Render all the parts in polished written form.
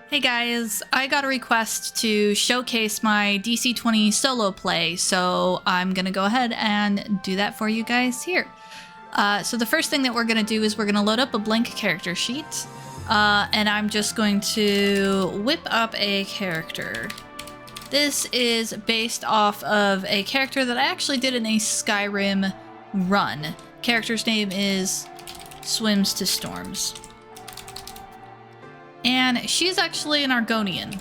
Hey guys, I got a request to showcase my DC20 solo play, so I'm gonna go ahead and do that for you guys here. So the first thing that we're gonna do is we're gonna load up a blank character sheet, and I'm just going to whip up a character. This is based off of a character that I actually did in a Skyrim run. Character's name is Swims to Storms. And she's actually an Argonian.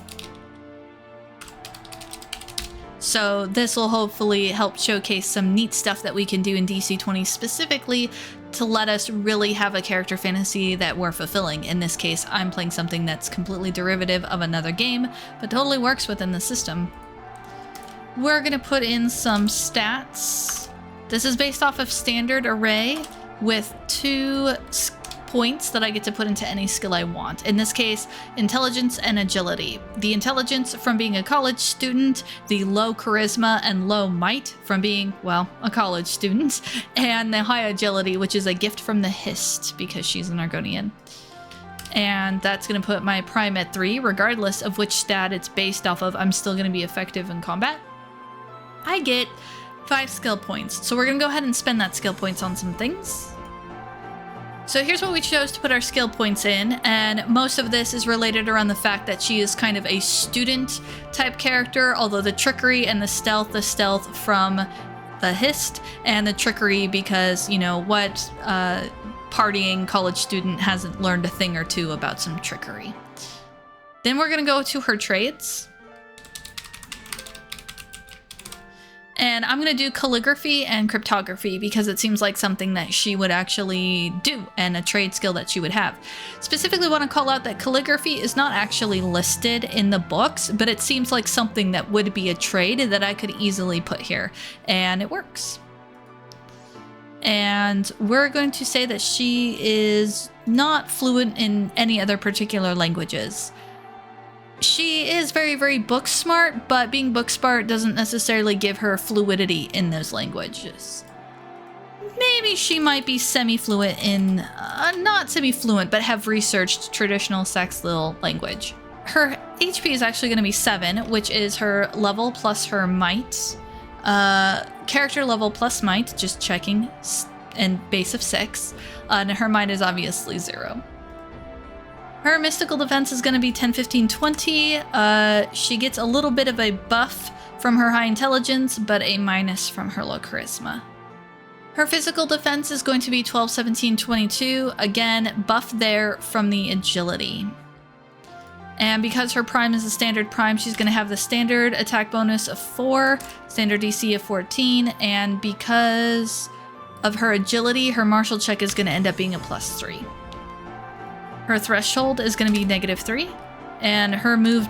So this will hopefully help showcase some neat stuff that we can do in DC20 specifically to let us really have a character fantasy that we're fulfilling. In this case, I'm playing something that's completely derivative of another game, but totally works within the system. We're gonna put in some stats. This is based off of standard array with 2 points that I get to put into any skill I want. In this case, intelligence and agility. The intelligence from being a college student, the low charisma and low might from being, well, a college student, and the high agility, which is a gift from the Hist because she's an Argonian. And that's going to put my prime at 3, regardless of which stat it's based off of. I'm still going to be effective in combat. I get 5 skill points, so we're going to go ahead and spend that skill points on some things. So here's what we chose to put our skill points in, and most of this is related around the fact that she is kind of a student type character, although the trickery and the stealth from the Hist, and the trickery because, you know, what partying college student hasn't learned a thing or two about some trickery. Then we're gonna go to her trades. And I'm going to do calligraphy and cryptography because it seems like something that she would actually do and a trade skill that she would have. Specifically want to call out that calligraphy is not actually listed in the books, but it seems like something that would be a trade that I could easily put here, and it works. And we're going to say that she is not fluent in any other particular languages. She is very, very book smart, but being book smart doesn't necessarily give her fluidity in those languages. Maybe she might be semi-fluent in, not semi-fluent, but have researched traditional Saxil language. Her HP is actually going to be 7, which is her level plus her might. Character level plus might, just checking, and base of 6. And her might is obviously 0. Her mystical defense is going to be 10, 15, 20. She gets a little bit of a buff from her high intelligence, but a minus from her low charisma. Her physical defense is going to be 12, 17, 22. Again, buff there from the agility. And because her prime is a standard prime, she's going to have the standard attack bonus of 4, standard DC of 14, and because of her agility, her martial check is going to end up being a +3. Her threshold is going to be -3, and her move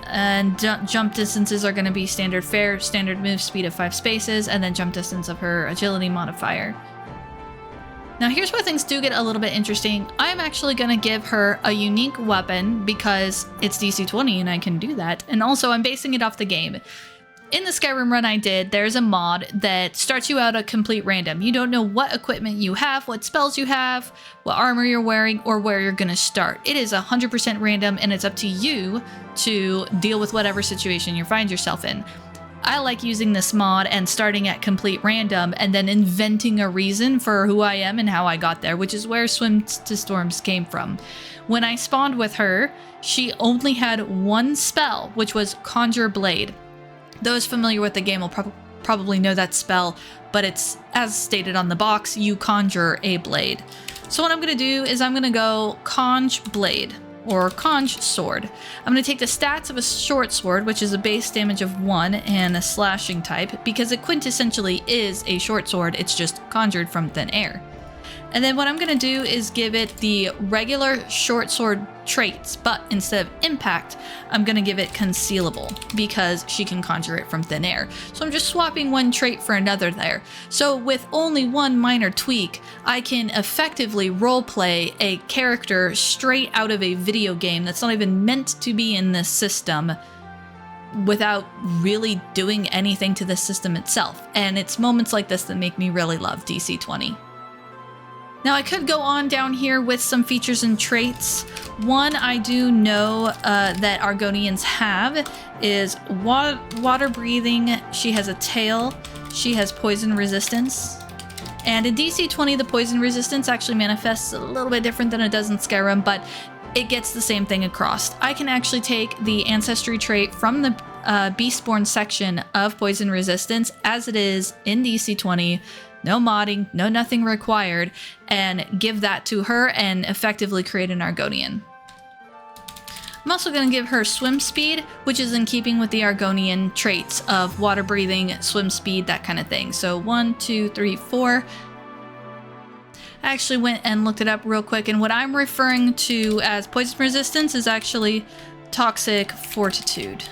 and jump distances are going to be standard fair, standard move speed of 5 spaces, and then jump distance of her agility modifier. Now here's where things do get a little bit interesting. I'm actually going to give her a unique weapon because it's DC20 and I can do that, and also I'm basing it off the game. In the Skyrim run I did, there's a mod that starts you out at complete random. You don't know what equipment you have, what spells you have, what armor you're wearing, or where you're going to start. It is 100% random, and it's up to you to deal with whatever situation you find yourself in. I like using this mod and starting at complete random and then inventing a reason for who I am and how I got there, which is where Swims to Storms came from. When I spawned with her, she only had 1 spell, which was Conjure Blade. Those familiar with the game will probably know that spell, but it's, as stated on the box, you conjure a blade. So what I'm going to do is I'm going to go Conj Blade, or Conj Sword. I'm going to take the stats of a short sword, which is a base damage of 1 and a slashing type, because it quintessentially is a short sword, it's just conjured from thin air. And then what I'm going to do is give it the regular short sword traits, but instead of impact, I'm going to give it concealable because she can conjure it from thin air. So I'm just swapping one trait for another there. So with only one minor tweak, I can effectively roleplay a character straight out of a video game that's not even meant to be in this system without really doing anything to the system itself. And it's moments like this that make me really love DC20. Now I could go on down here with some features and traits. One I do know that Argonians have is water breathing. She has a tail. She has poison resistance. And in DC20, the poison resistance actually manifests a little bit different than it does in Skyrim, but it gets the same thing across. I can actually take the ancestry trait from the Beastborn section of poison resistance as it is in DC20, no modding, no nothing required, and give that to her and effectively create an Argonian. I'm also going to give her swim speed, which is in keeping with the Argonian traits of water breathing, swim speed, that kind of thing. So 1, 2, 3, 4. I actually went and looked it up real quick, and what I'm referring to as poison resistance is actually toxic fortitude.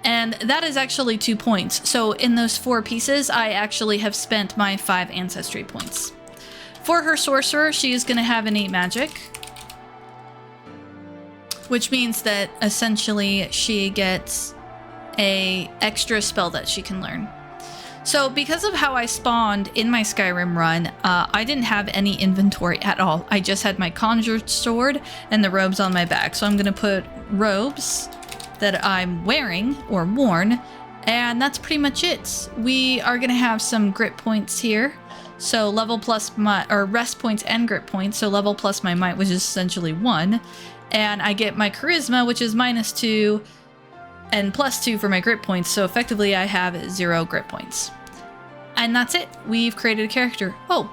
And that is actually 2 points. So in those 4 pieces, I actually have spent my 5 ancestry points. For her sorcerer, she is going to have innate magic, which means that essentially she gets a extra spell that she can learn. So because of how I spawned in my Skyrim run, I didn't have any inventory at all. I just had my conjured sword and the robes on my back. So I'm going to put robes that I'm wearing or worn, and that's pretty much it. We are going to have some grit points here. So level plus my, or rest points and grit points. So level plus my might, which is essentially 1. And I get my charisma, which is -2, and +2 for my grit points. So effectively I have 0 grit points. And that's it. We've created a character. Oh,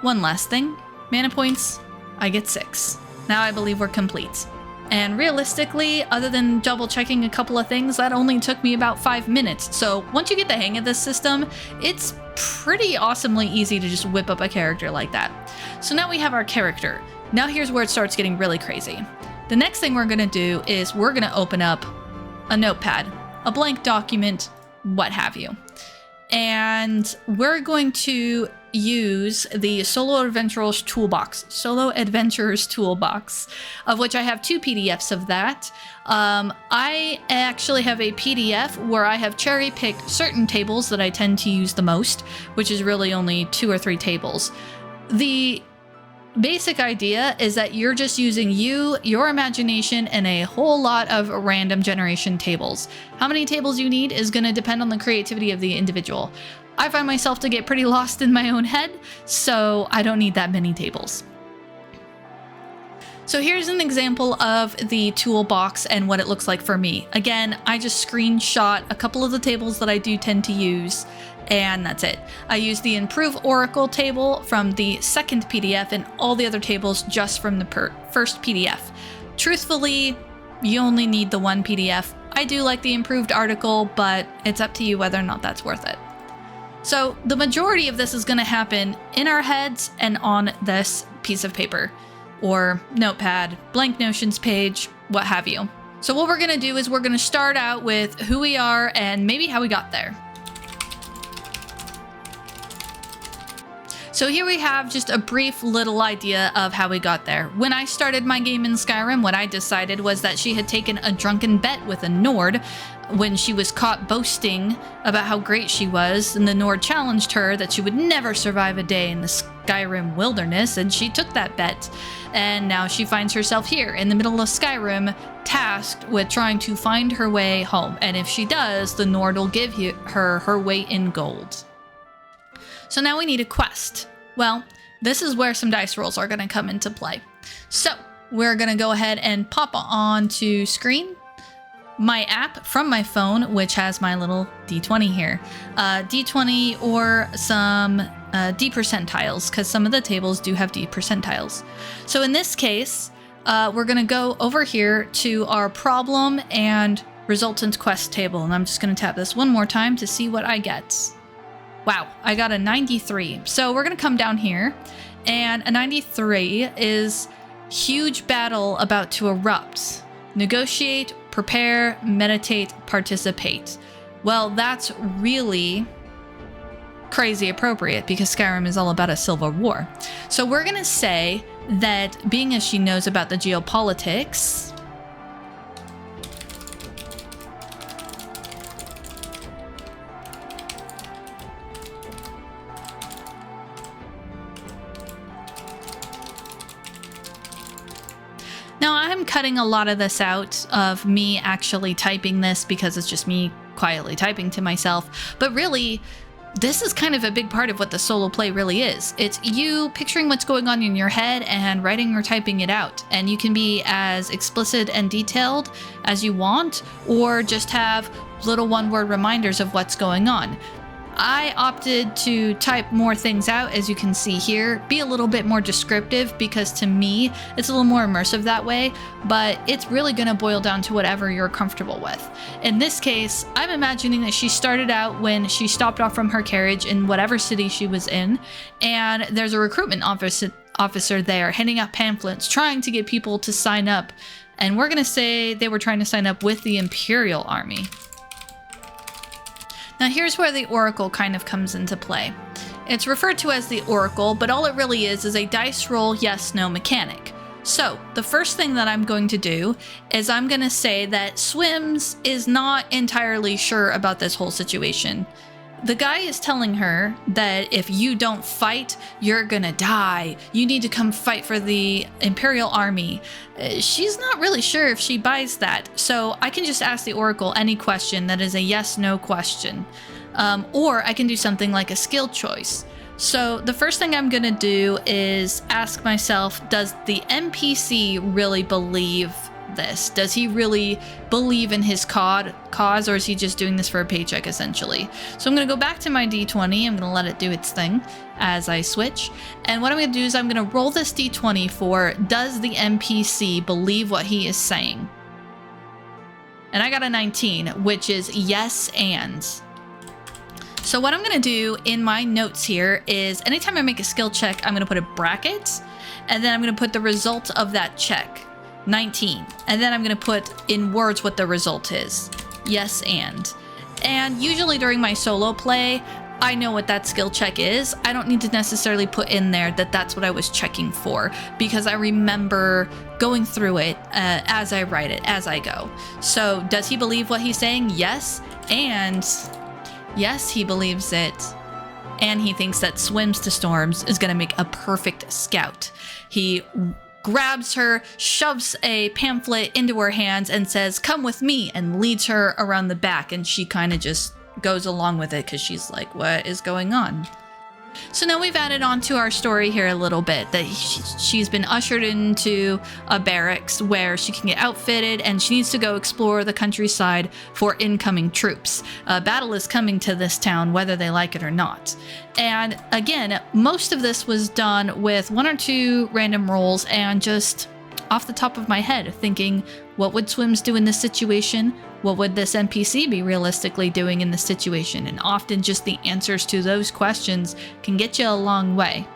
one last thing. Mana points, I get 6. Now I believe we're complete. And realistically, other than double checking a couple of things, that only took me about 5 minutes. So once you get the hang of this system, it's pretty awesomely easy to just whip up a character like that. So now we have our character. Now here's where it starts getting really crazy. The next thing we're gonna do is we're gonna open up a notepad, a blank document, what have you. And we're going to use the Solo Adventurers Toolbox, of which I have 2 PDFs of that. I actually have a PDF where I have cherry-picked certain tables that I tend to use the most, which is really only 2 or 3 tables. The basic idea is that you're just using your imagination, and a whole lot of random generation tables. How many tables you need is going to depend on the creativity of the individual. I find myself to get pretty lost in my own head, so I don't need that many tables. So here's an example of the toolbox and what it looks like for me. Again, I just screenshot a couple of the tables that I do tend to use, and that's it. I use the Improve Oracle table from the second PDF and all the other tables just from the first PDF. Truthfully, you only need the 1 PDF. I do like the improved article, but it's up to you whether or not that's worth it. So the majority of this is going to happen in our heads and on this piece of paper or notepad, blank notions page, what have you. So what we're going to do is we're going to start out with who we are and maybe how we got there. So here we have just a brief little idea of how we got there. When I started my game in Skyrim, what I decided was that she had taken a drunken bet with a Nord when she was caught boasting about how great she was, and the Nord challenged her that she would never survive a day in the Skyrim wilderness, and she took that bet. And now she finds herself here in the middle of Skyrim, tasked with trying to find her way home. And if she does, the Nord will give her her weight in gold. So now we need a quest. Well, this is where some dice rolls are going to come into play. So we're going to go ahead and pop onto screen my app from my phone, which has my little D20 here. D20 or some D percentiles, because some of the tables do have D percentiles. So in this case, we're going to go over here to our problem and resultant quest table. And I'm just going to tap this one more time to see what I get. Wow, I got a 93. So we're going to come down here, and a 93 is huge battle about to erupt. Negotiate, prepare, meditate, participate. Well, that's really crazy appropriate because Skyrim is all about a civil war. So we're going to say that being as she knows about the geopolitics, Now, I'm cutting a lot of this out of me actually typing this because it's just me quietly typing to myself. But really, this is kind of a big part of what the solo play really is. It's you picturing what's going on in your head and writing or typing it out. And you can be as explicit and detailed as you want, or just have little one-word reminders of what's going on. I opted to type more things out, as you can see here, be a little bit more descriptive, because to me, it's a little more immersive that way, but it's really gonna boil down to whatever you're comfortable with. In this case, I'm imagining that she started out when she stopped off from her carriage in whatever city she was in, and there's a recruitment officer there handing out pamphlets, trying to get people to sign up, and we're gonna say they were trying to sign up with the Imperial army. Now here's where the Oracle kind of comes into play. It's referred to as the Oracle, but all it really is a dice roll yes-no mechanic. So the first thing that I'm going to do is I'm going to say that Swims is not entirely sure about this whole situation. The guy is telling her that if you don't fight, you're gonna die. You need to come fight for the Imperial army. She's not really sure if she buys that, so I can just ask the Oracle any question that is a yes-no question. Or I can do something like a skill choice. So the first thing I'm gonna do is ask myself, does the NPC really believe this? Does he really believe in his cause, or is he just doing this for a paycheck, essentially? So I'm going to go back to my d20. I'm going to let it do its thing as I switch. And what I'm going to do is I'm going to roll this d20 for, does the NPC believe what he is saying? And I got a 19, which is yes and. So what I'm going to do in my notes here is anytime I make a skill check, I'm going to put a bracket, and then I'm going to put the result of that check. 19. And then I'm going to put in words what the result is. Yes and. And usually during my solo play, I know what that skill check is. I don't need to necessarily put in there that that's what I was checking for, because I remember going through it as I write it, as I go. So does he believe what he's saying? Yes. And yes, he believes it. And he thinks that Swims to Storms is going to make a perfect scout. He grabs her, shoves a pamphlet into her hands and says, "Come with me," and leads her around the back, and she kind of just goes along with it because she's like, what is going on? So now we've added on to our story here a little bit that she's been ushered into a barracks where she can get outfitted, and she needs to go explore the countryside for incoming troops. A battle is coming to this town, whether they like it or not. And again, most of this was done with 1 or 2 random rolls and just off the top of my head thinking, what would Swims do in this situation? What would this NPC be realistically doing in this situation? And often just the answers to those questions can get you a long way.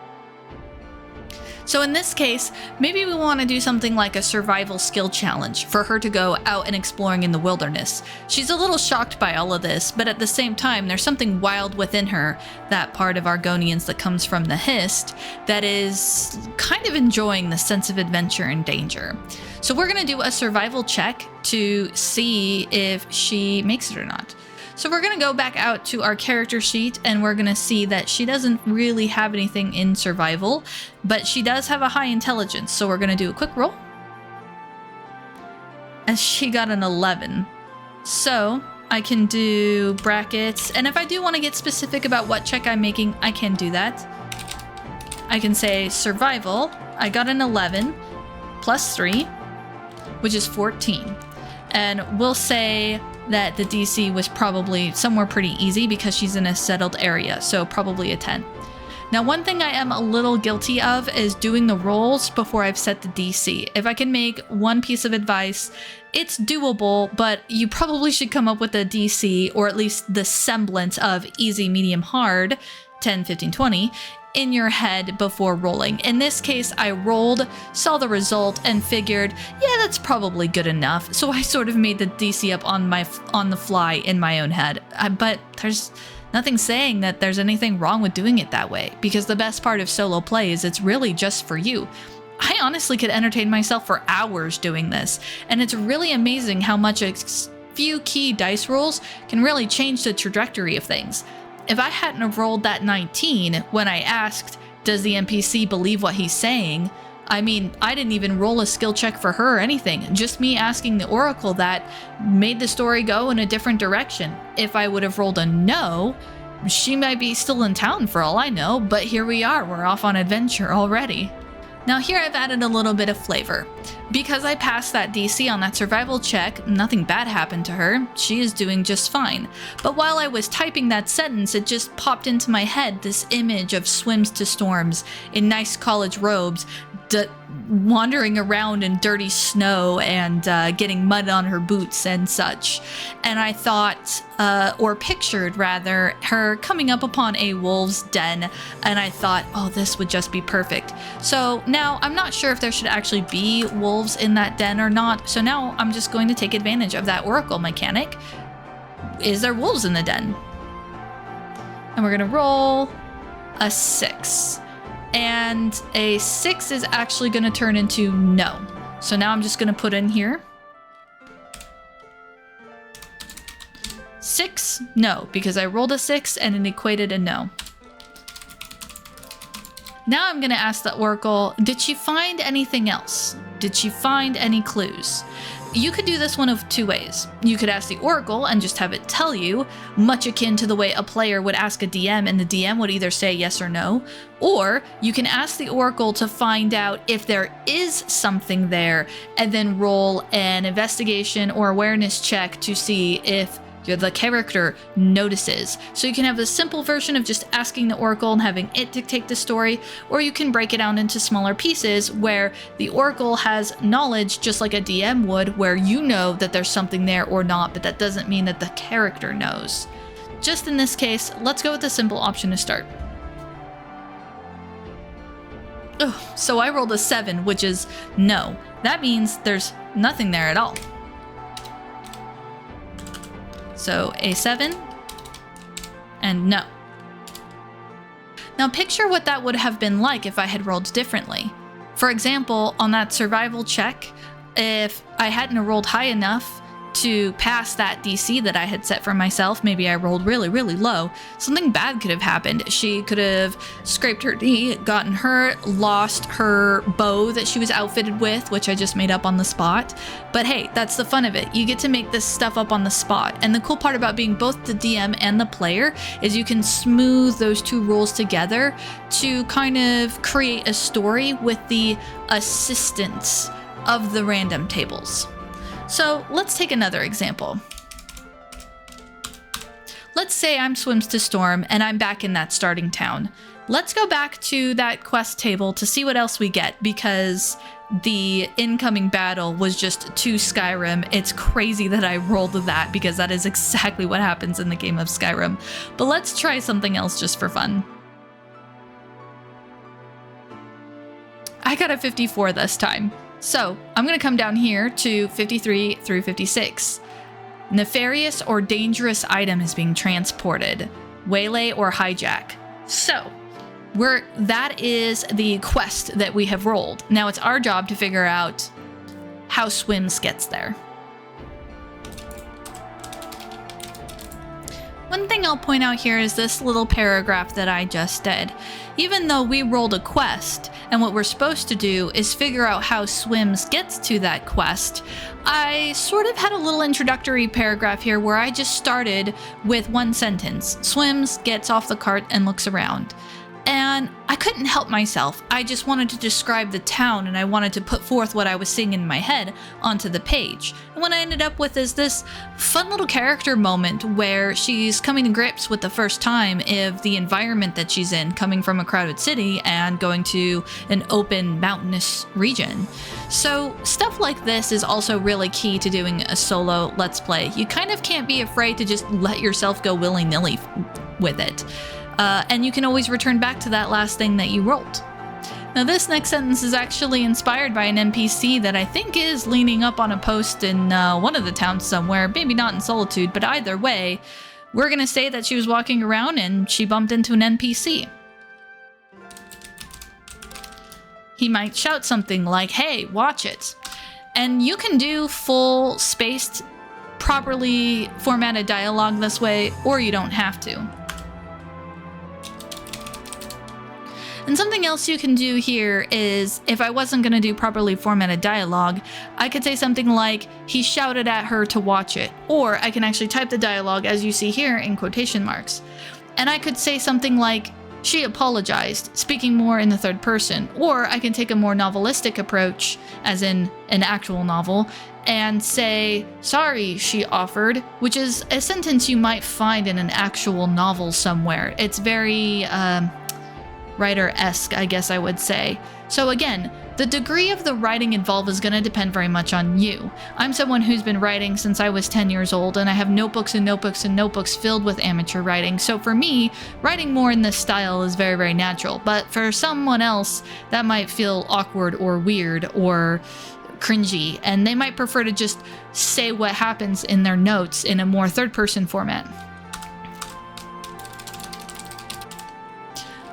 So in this case, maybe we want to do something like a survival skill challenge for her to go out and exploring in the wilderness. She's a little shocked by all of this, but at the same time, there's something wild within her, that part of Argonians that comes from the Hist, that is kind of enjoying the sense of adventure and danger. So we're going to do a survival check to see if she makes it or not. So we're going to go back out to our character sheet, and we're going to see that she doesn't really have anything in survival, but she does have a high intelligence. So we're going to do a quick roll. And she got an 11. So I can do brackets. And if I do want to get specific about what check I'm making, I can do that. I can say survival. I got an 11 plus 3, which is 14. And we'll say that the DC was probably somewhere pretty easy because she's in a settled area, so probably a 10. Now, one thing I am a little guilty of is doing the rolls before I've set the DC. If I can make one piece of advice, it's doable, but you probably should come up with a DC, or at least the semblance of easy, medium, hard, 10, 15, 20, in your head before rolling. In this case, I rolled, saw the result, and figured, yeah, that's probably good enough. So I sort of made the DC up on the fly in my own head. But there's nothing saying that there's anything wrong with doing it that way, because the best part of solo play is it's really just for you. I honestly could entertain myself for hours doing this, and it's really amazing how much a few key dice rolls can really change the trajectory of things. If I hadn't have rolled that 19 when I asked, does the NPC believe what he's saying? I mean, I didn't even roll a skill check for her or anything. Just me asking the oracle that made the story go in a different direction. If I would have rolled a no, she might be still in town for all I know, but here we are. We're off on adventure already. Now here I've added a little bit of flavor. Because I passed that DC on that survival check, nothing bad happened to her. She is doing just fine. But while I was typing that sentence, it just popped into my head this image of swims to storms in nice college robes, wandering around in dirty snow and getting mud on her boots and such. And I thought, or pictured rather, her coming up upon a wolf's den, and I thought, oh, this would just be perfect. So now I'm not sure if there should actually be wolves in that den or not, so now I'm just going to take advantage of that oracle mechanic. Is there wolves in the den? And we're gonna roll a 6. And a 6 is actually going to turn into no. So now I'm just going to put in here 6, no, because I rolled a 6 and it equated a no. Now I'm going to ask the oracle, did she find anything else? Did she find any clues? You could do this one of 2 ways. You could ask the oracle and just have it tell you, much akin to the way a player would ask a DM and the DM would either say yes or no, or you can ask the oracle to find out if there is something there and then roll an investigation or awareness check to see if the character notices. So you can have the simple version of just asking the oracle and having it dictate the story, or you can break it down into smaller pieces where the oracle has knowledge just like a DM would, where you know that there's something there or not, but that doesn't mean that the character knows. Just in this case, let's go with the simple option to start. Oh, so I rolled a 7, which is no. That means there's nothing there at all. So a 7 and no. Now picture what that would have been like if I had rolled differently. For example, on that survival check, if I hadn't rolled high enough to pass that DC that I had set for myself, maybe I rolled really, really low, something bad could have happened. She could have scraped her knee, gotten hurt, lost her bow that she was outfitted with, which I just made up on the spot. But hey, that's the fun of it. You get to make this stuff up on the spot. And the cool part about being both the DM and the player is you can smooth those 2 roles together to kind of create a story with the assistance of the random tables. So let's take another example. Let's say I'm swims to storm and I'm back in that starting town. Let's go back to that quest table to see what else we get, because the incoming battle was just too Skyrim. It's crazy that I rolled that because that is exactly what happens in the game of Skyrim. But let's try something else just for fun. I got a 54 this time. So I'm going to come down here to 53 through 56. Nefarious or dangerous item is being transported. Waylay or hijack. So that is the quest that we have rolled. Now it's our job to figure out how Swims gets there. One thing I'll point out here is this little paragraph that I just did. Even though we rolled a quest, and what we're supposed to do is figure out how Swims gets to that quest, I sort of had a little introductory paragraph here where I just started with one sentence. Swims gets off the cart and looks around. And I couldn't help myself. I just wanted to describe the town and I wanted to put forth what I was seeing in my head onto the page. And what I ended up with is this fun little character moment where she's coming to grips with the first time of the environment that she's in, coming from a crowded city and going to an open mountainous region. So stuff like this is also really key to doing a solo Let's Play. You kind of can't be afraid to just let yourself go willy-nilly with it. And you can always return back to that last thing that you rolled. Now this next sentence is actually inspired by an NPC that I think is leaning up on a post in one of the towns somewhere, maybe not in Solitude, but either way, we're gonna say that she was walking around and she bumped into an NPC. He might shout something like, "Hey, watch it." And you can do full spaced, properly formatted dialogue this way, or you don't have to. And something else you can do here is, if I wasn't going to do properly formatted dialogue, I could say something like, he shouted at her to watch it. Or I can actually type the dialogue as you see here in quotation marks. And I could say something like, she apologized, speaking more in the third person. Or I can take a more novelistic approach, as in an actual novel, and say, sorry, she offered, which is a sentence you might find in an actual novel somewhere. It's very writer-esque, I guess I would say. So again, the degree of the writing involved is going to depend very much on you. I'm someone who's been writing since I was 10 years old, and I have notebooks and notebooks and notebooks filled with amateur writing. So for me, writing more in this style is very, very natural. But for someone else, that might feel awkward or weird or cringy, and they might prefer to just say what happens in their notes in a more third-person format.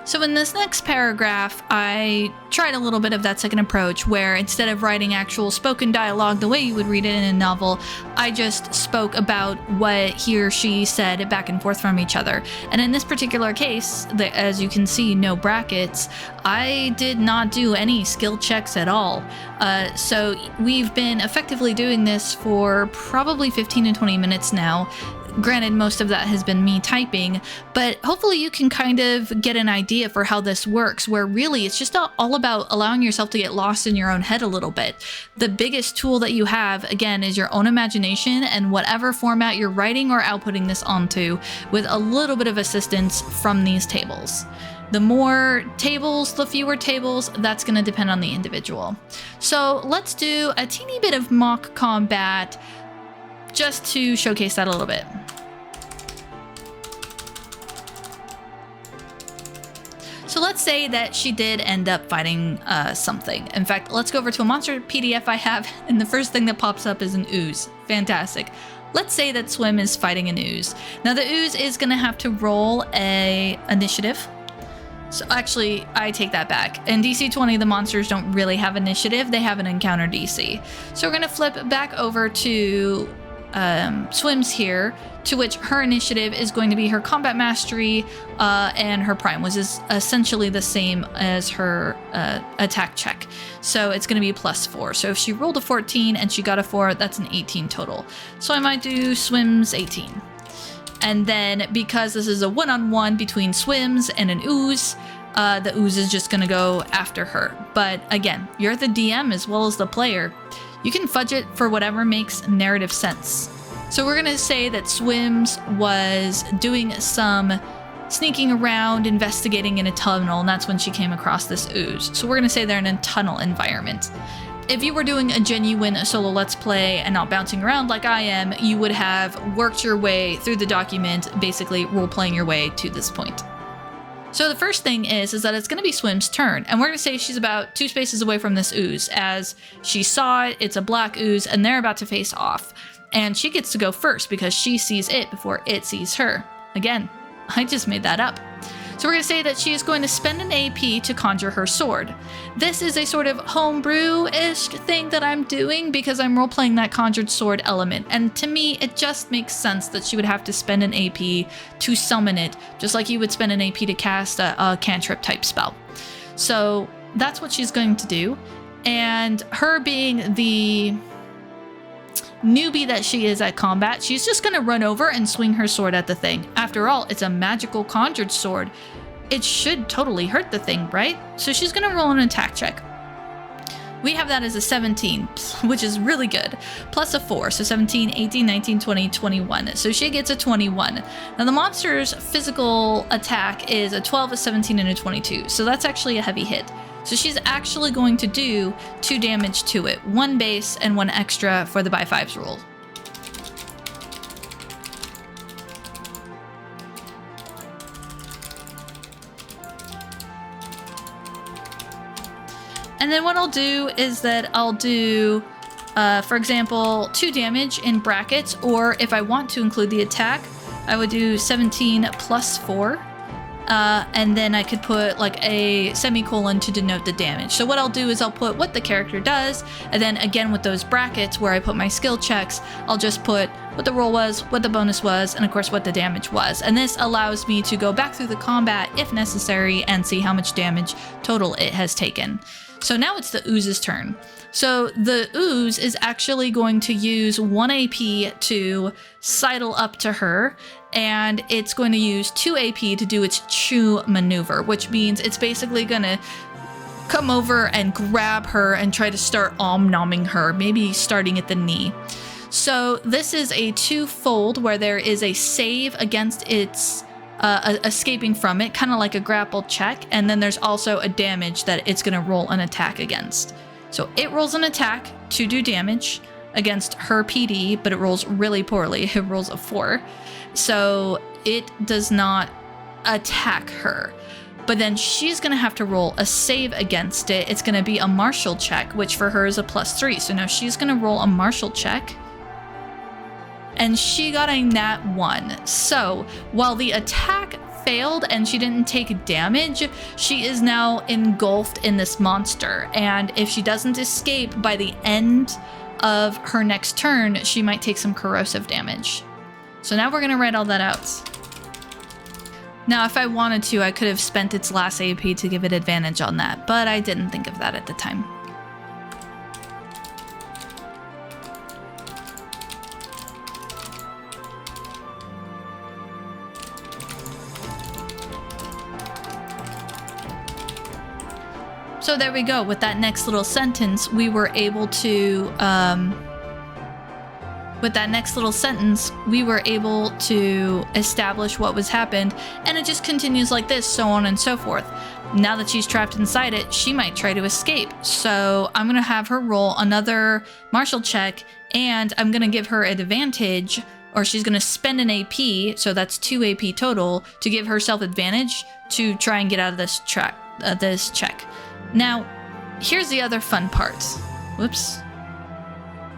So in this next paragraph, I tried a little bit of that second approach, where instead of writing actual spoken dialogue the way you would read it in a novel, I just spoke about what he or she said back and forth from each other. And in this particular case, as you can see, no brackets, I did not do any skill checks at all. So we've been effectively doing this for probably 15 to 20 minutes now. Granted, most of that has been me typing, but hopefully you can kind of get an idea for how this works, where really it's just all about allowing yourself to get lost in your own head a little bit. The biggest tool that you have, again, is your own imagination and whatever format you're writing or outputting this onto, with a little bit of assistance from these tables. The more tables, the fewer tables, that's going to depend on the individual. So let's do a teeny bit of mock combat just to showcase that a little bit. So let's say that she did end up fighting something. In fact, let's go over to a monster PDF I have, and the first thing that pops up is an ooze. Fantastic. Let's say that Swim is fighting an ooze. Now the ooze is going to have to roll a initiative. So actually, I take that back. In DC20, the monsters don't really have initiative. They have an encounter DC. So we're going to flip back over to Swim's here, to which her initiative is going to be her combat mastery and her prime, which is essentially the same as her attack check. So it's going to be +4. So if she rolled a 14 and she got a 4, that's an 18 total. So I might do Swim's 18. And then because this is a one-on-one between Swims and an ooze, the ooze is just going to go after her. But again, you're the DM as well as the player. You can fudge it for whatever makes narrative sense. So we're going to say that Swims was doing some sneaking around, investigating in a tunnel, and that's when she came across this ooze. So we're going to say they're in a tunnel environment. If you were doing a genuine solo let's play and not bouncing around like I am, you would have worked your way through the document, basically role-playing your way to this point. So the first thing is that it's going to be Swim's turn, and we're going to say she's about 2 spaces away from this ooze. As she saw it, it's a black ooze, and they're about to face off. And she gets to go first because she sees it before it sees her. Again, I just made that up. So we're going to say that she is going to spend an AP to conjure her sword. This is a sort of homebrew-ish thing that I'm doing because I'm role-playing that conjured sword element. And to me, it just makes sense that she would have to spend an AP to summon it, just like you would spend an AP to cast a cantrip type spell. So that's what she's going to do. And her being the newbie that she is at combat, she's just going to run over and swing her sword at the thing. After all, it's a magical conjured sword. It should totally hurt the thing, right? So she's going to roll an attack check. We have that as a 17, which is really good, plus a 4, so 17, 18, 19, 20, 21. So she gets a 21. Now the monster's physical attack is a 12, a 17, and a 22, so that's actually a heavy hit. So she's actually going to do 2 damage to it, 1 base and 1 extra for the by 5s rule. And then what I'll do is that I'll do, for example, 2 damage in brackets, or if I want to include the attack, I would do 17 plus 4. And then I could put like a semicolon to denote the damage. So what I'll do is I'll put what the character does, and then again with those brackets where I put my skill checks, I'll just put what the roll was, what the bonus was, and of course what the damage was. And this allows me to go back through the combat if necessary and see how much damage total it has taken. So now it's the ooze's turn. So the ooze is actually going to use 1 AP to sidle up to her, and it's going to use 2 AP to do its chew maneuver, which means it's basically going to come over and grab her and try to start om-nomming her, maybe starting at the knee. So this is a twofold where there is a save against its escaping from it, kind of like a grapple check, and then there's also a damage that it's going to roll an attack against. So it rolls an attack to do damage against her PD, but it rolls really poorly. It rolls a 4. So it does not attack her. But then she's going to have to roll a save against it. It's going to be a martial check, which for her is a +3. So now she's going to roll a martial check. And she got a nat 1. So while the attack failed and she didn't take damage, she is now engulfed in this monster. And if she doesn't escape by the end of her next turn, she might take some corrosive damage. So now we're going to write all that out. Now, if I wanted to, I could have spent its last AP to give it advantage on that, but I didn't think of that at the time. So there we go. With that next little sentence, we were able to establish what was happened, and it just continues like this, so on and so forth. Now that she's trapped inside it, she might try to escape. So I'm gonna have her roll another martial check, and I'm gonna give her an advantage, or she's gonna spend an AP, so that's 2 AP total, to give herself advantage to try and get out of this check. Now, here's the other fun part. Whoops.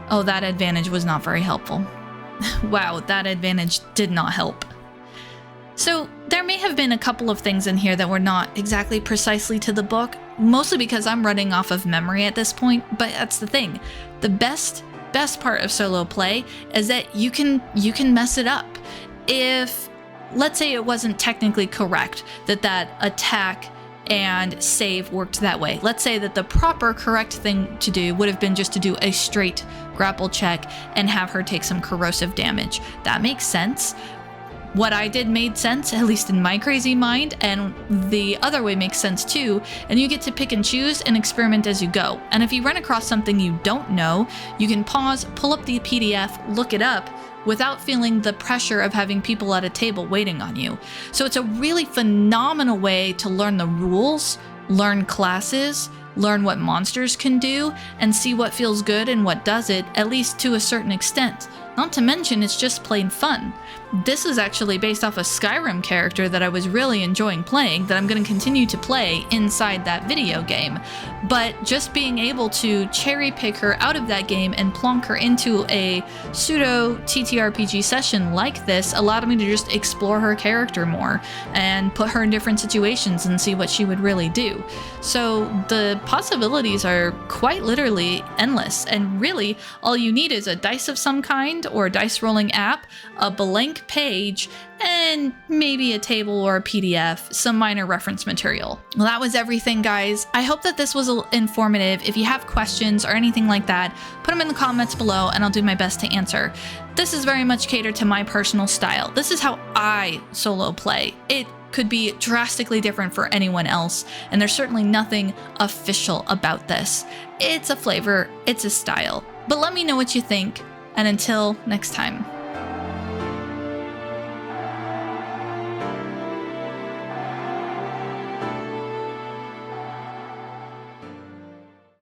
Oh, that advantage was not very helpful. Wow, that advantage did not help. So there may have been a couple of things in here that were not exactly precisely to the book, mostly because I'm running off of memory at this point, but that's the thing. The best part of solo play is that you can mess it up. If, let's say it wasn't technically correct that attack and save worked that way. Let's say that the proper correct thing to do would have been just to do a straight grapple check and have her take some corrosive damage. That makes sense. What I did made sense, at least in my crazy mind, and the other way makes sense too, and you get to pick and choose and experiment as you go. And if you run across something you don't know, you can pause, pull up the PDF, look it up, without feeling the pressure of having people at a table waiting on you. So it's a really phenomenal way to learn the rules, learn classes, learn what monsters can do, and see what feels good and what doesn't, at least to a certain extent. Not to mention, it's just plain fun. This is actually based off a Skyrim character that I was really enjoying playing, that I'm going to continue to play inside that video game. But just being able to cherry pick her out of that game and plonk her into a pseudo TTRPG session like this allowed me to just explore her character more and put her in different situations and see what she would really do. So the possibilities are quite literally endless, and really all you need is a dice of some kind or a dice rolling app, a blank page, and maybe a table or a PDF, some minor reference material. Well, that was everything, guys. I hope that this was informative. If you have questions or anything like that, put them in the comments below and I'll do my best to answer. This is very much catered to my personal style. This is how I solo play. It could be drastically different for anyone else, and there's certainly nothing official about this. It's a flavor, it's a style. But let me know what you think, and until next time.